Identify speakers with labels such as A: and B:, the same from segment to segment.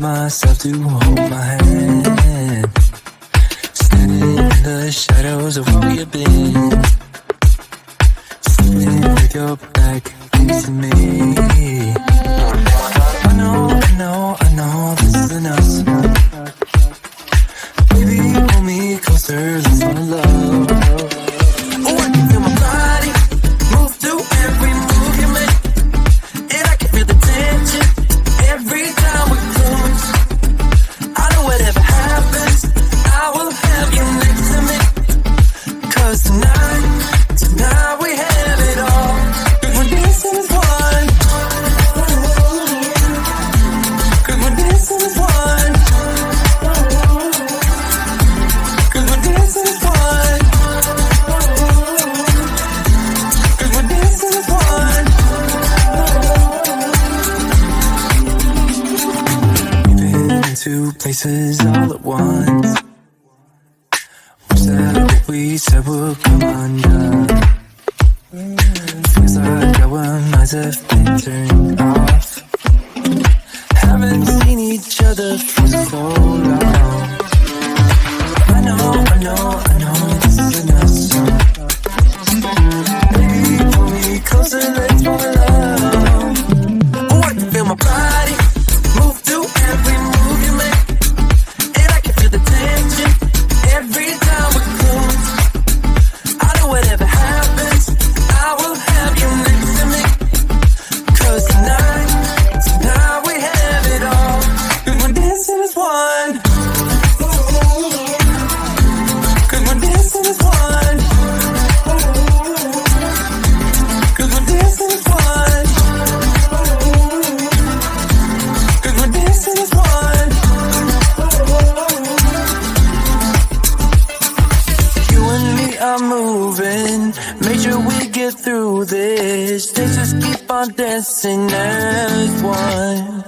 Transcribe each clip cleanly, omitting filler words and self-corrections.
A: myself to hold my hand. Standing in the shadows of where you've been. Sitting with your back facing me. I know this isn't us. Baby, pull me closer, let's fall in love. Oh, I can feel my body move through every move you make. And I can feel the tension every time we close. I know whatever happens, I will have you next to me. 'Cause tonight we have it all. We're dancing as one. 'Cause we're dancing as one. 'Cause we're dancing as one. 'Cause we're dancing as one. We've been in two places all at once. Wish that what we said would come undone. Feels like our minds have been turned off. Haven't seen each other for so long. I know this isn't us. Baby, pull me closer, let's fall in love. Oh, I can feel my body move through every move you make. And I can feel the tension every time we close. I know whatever happens, I will have you next to me. 'Cause tonight we have it all. 'Cause we're dancing as one. 'Cause we're dancing as one. 'Cause we're dancing as one. 'Cause we're dancing as one. You and me are moving, make sure we get through this. Let's just keep on dancing as one.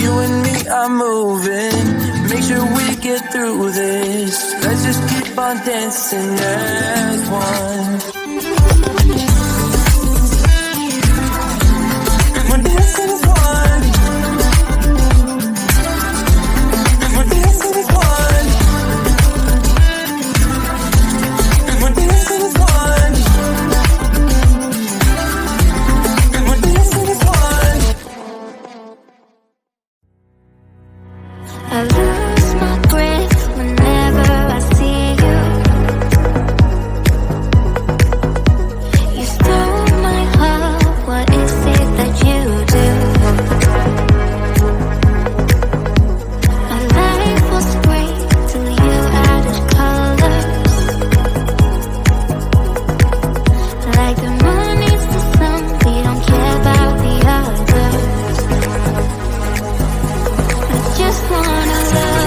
A: You and me are moving, make sure we get through this. Let's just keep on dancing as one. 'Cause we're dancing as one. 'Cause we're dancing as one. 'Cause we're dancing as one. 'Cause we're dancing as one.
B: I lose my grip whenever I see you. You stole my heart, what is it that you do? My life was great till you added colors. Like the moon needs the sun, we don't care about the others. I just wanna love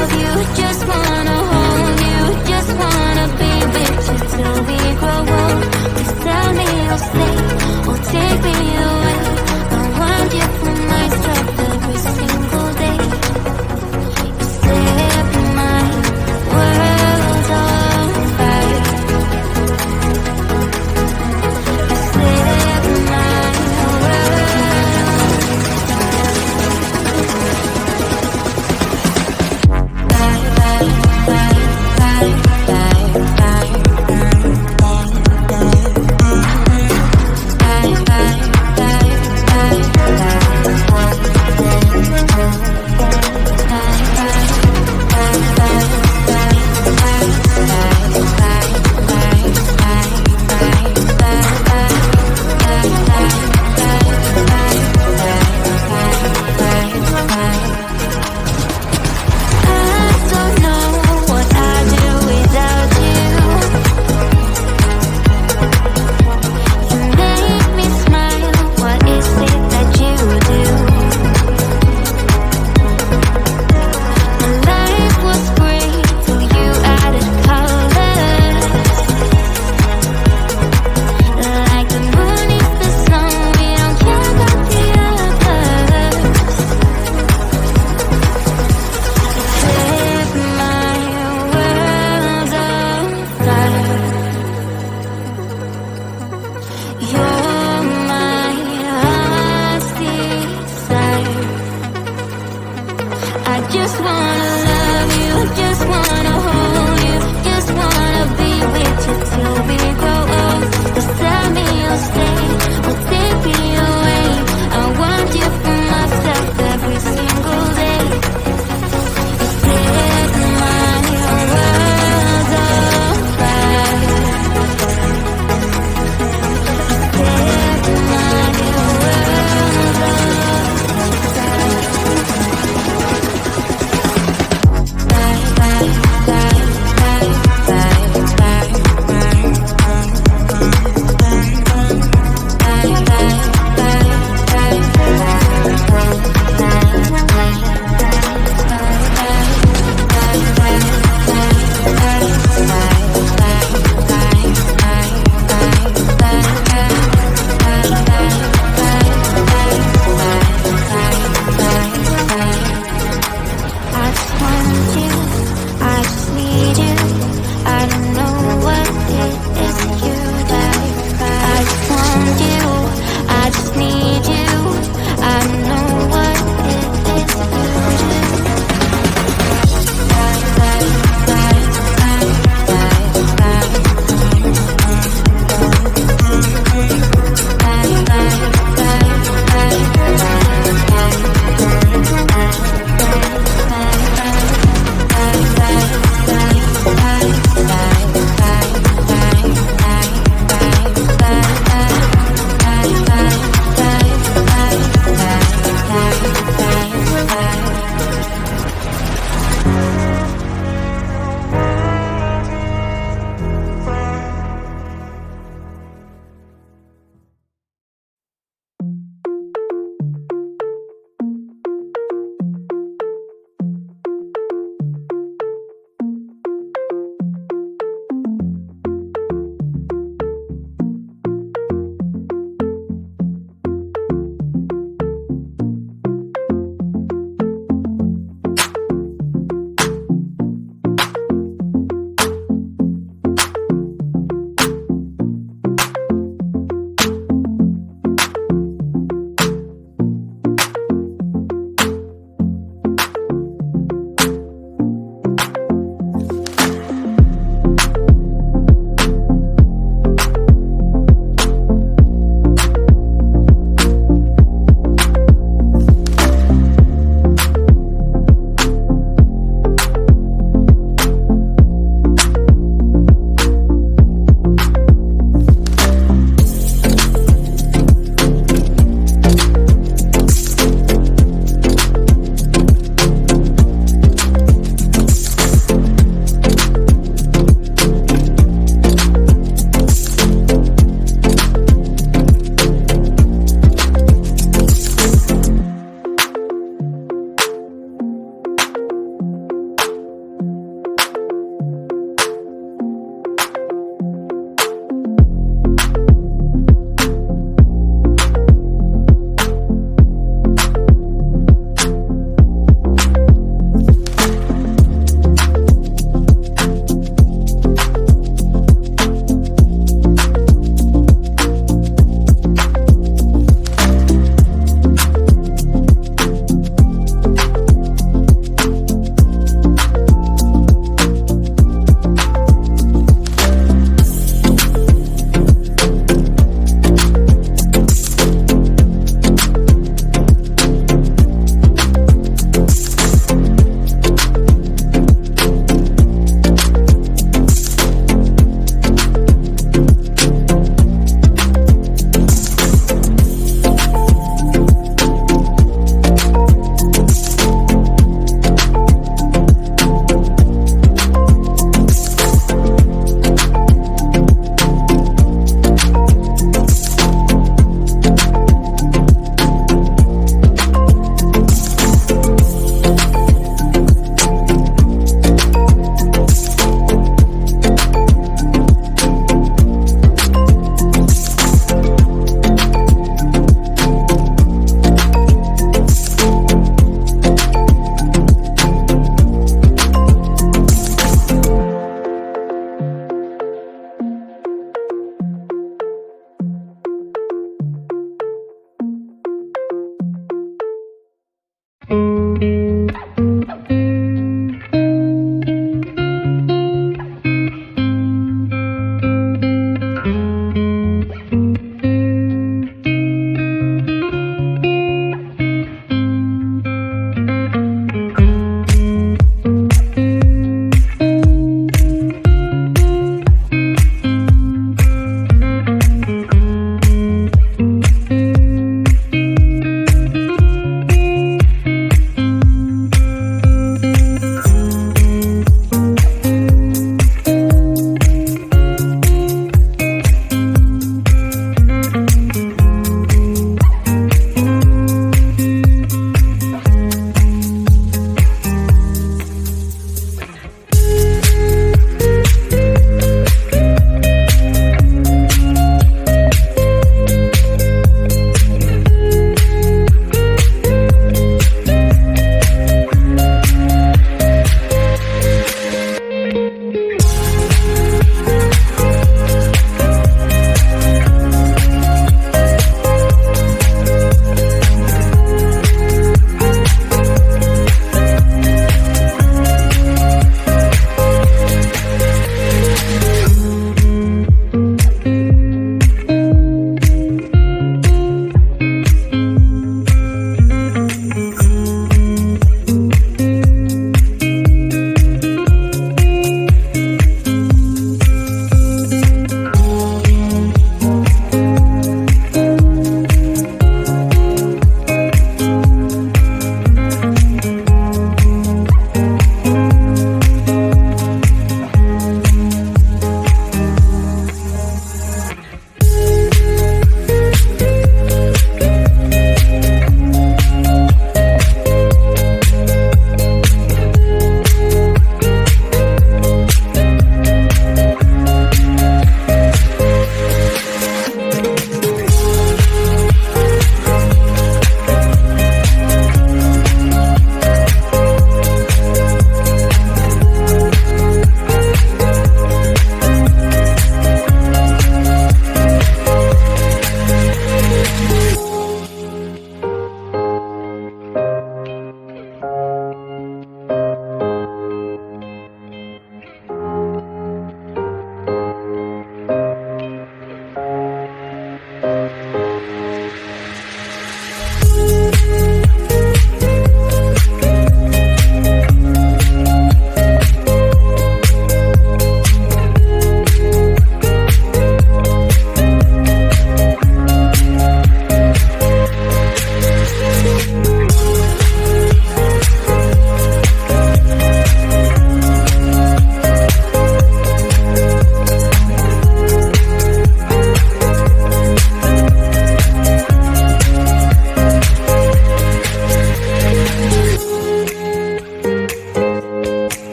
B: just wanna love you, just wanna hold you, just wanna be with you till we grow